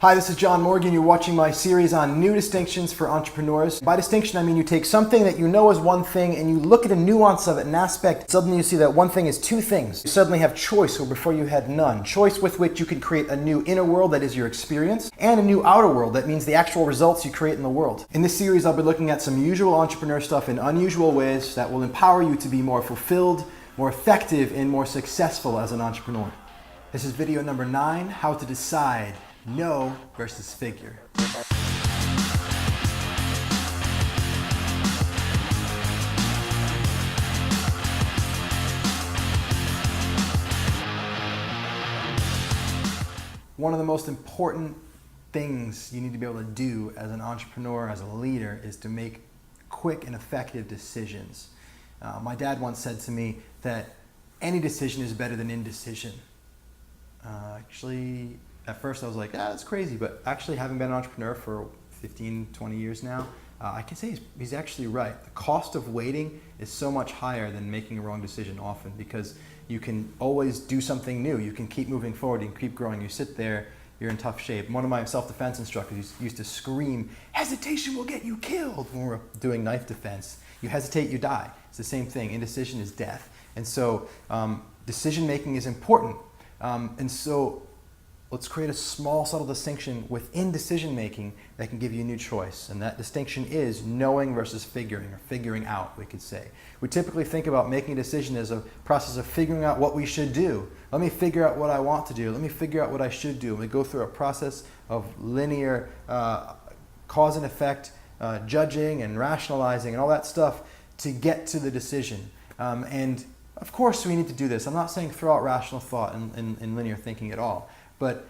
Hi, this is John Morgan. You're watching my series on new distinctions for entrepreneurs. By distinction, I mean you take something that you know is one thing and you look at a nuance of it, an aspect. Suddenly you see that one thing is two things. You suddenly have choice where before you had none. Choice with which you can create a new inner world that is your experience and a new outer world that means the actual results you create in the world. In this series, I'll be looking at some usual entrepreneur stuff in unusual ways that will empower you to be more fulfilled, more effective, and more successful as an entrepreneur. This is video number 9, how to decide know versus figure. One of the most important things you need to be able to do as an entrepreneur, as a leader, is to make quick and effective decisions. My dad once said to me that any decision is better than indecision. Actually, at first I was like, that's crazy, but actually having been an entrepreneur for 15, 20 years now, I can say he's actually right. The cost of waiting is so much higher than making a wrong decision often, because you can always do something new. You can keep moving forward, you can keep growing. You sit there, you're in tough shape. One of my self-defense instructors used to scream, "Hesitation will get you killed," when we were doing knife defense. You hesitate, you die. It's the same thing. Indecision is death. And so decision making is important. And so let's create a small, subtle distinction within decision making that can give you a new choice. And that distinction is knowing versus figuring, or figuring out, we could say. We typically think about making a decision as a process of figuring out what we should do. Let me figure out what I want to do. Let me figure out what I should do. And we go through a process of linear cause and effect, judging and rationalizing and all that stuff to get to the decision. And of course we need to do this. I'm not saying throw out rational thought and linear thinking at all. But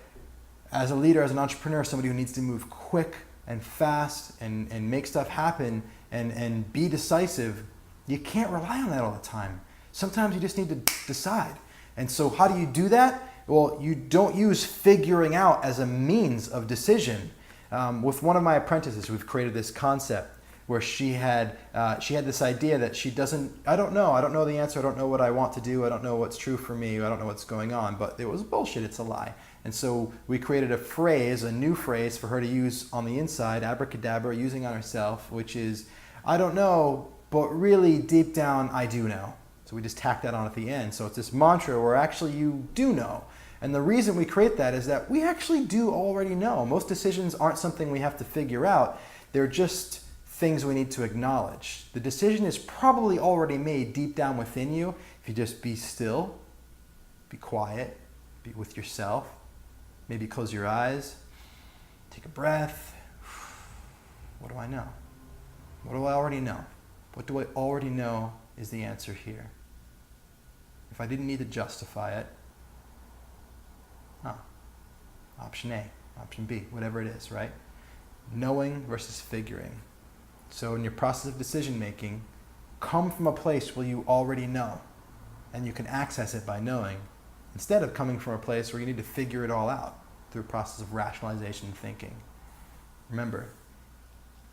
as a leader, as an entrepreneur, somebody who needs to move quick and fast and make stuff happen and be decisive, you can't rely on that all the time. Sometimes you just need to decide. And so how do you do that? Well, you don't use figuring out as a means of decision. With one of my apprentices, we've created this concept where she had this idea that I don't know the answer, I don't know what I want to do, I don't know what's true for me, I don't know what's going on, but it was bullshit, it's a lie. And so we created a new phrase for her to use on the inside, abracadabra, using on herself, which is, I don't know, but really deep down I do know. So we just tack that on at the end. So it's this mantra where actually you do know. And the reason we create that is that we actually do already know. Most decisions aren't something we have to figure out, they're just things we need to acknowledge. The decision is probably already made deep down within you if you just be still, be quiet, be with yourself, maybe close your eyes, take a breath. What do I know? What do I already know? What do I already know is the answer here? If I didn't need to justify it, option A, option B, whatever it is, right? Knowing versus figuring. So in your process of decision making, come from a place where you already know and you can access it by knowing, instead of coming from a place where you need to figure it all out through a process of rationalization and thinking. Remember,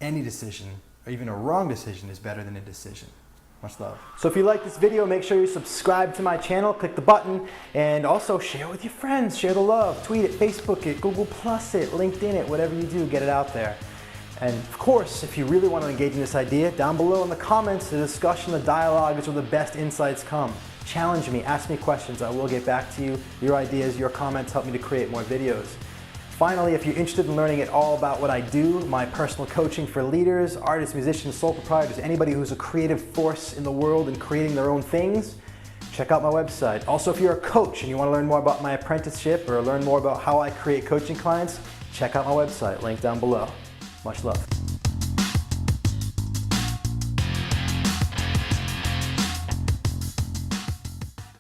any decision, or even a wrong decision, is better than a decision. Much love. So if you like this video, make sure you subscribe to my channel, click the button, and also share with your friends, share the love, tweet it, Facebook it, Google Plus it, LinkedIn it, whatever you do, get it out there. And of course, if you really want to engage in this idea, down below in the comments, the discussion, the dialogue is where the best insights come. Challenge me, ask me questions, I will get back to you. Your ideas, your comments help me to create more videos. Finally, if you're interested in learning it all about what I do, my personal coaching for leaders, artists, musicians, sole proprietors, anybody who's a creative force in the world and creating their own things, check out my website. Also, if you're a coach and you want to learn more about my apprenticeship or learn more about how I create coaching clients, check out my website, link down below. Much love.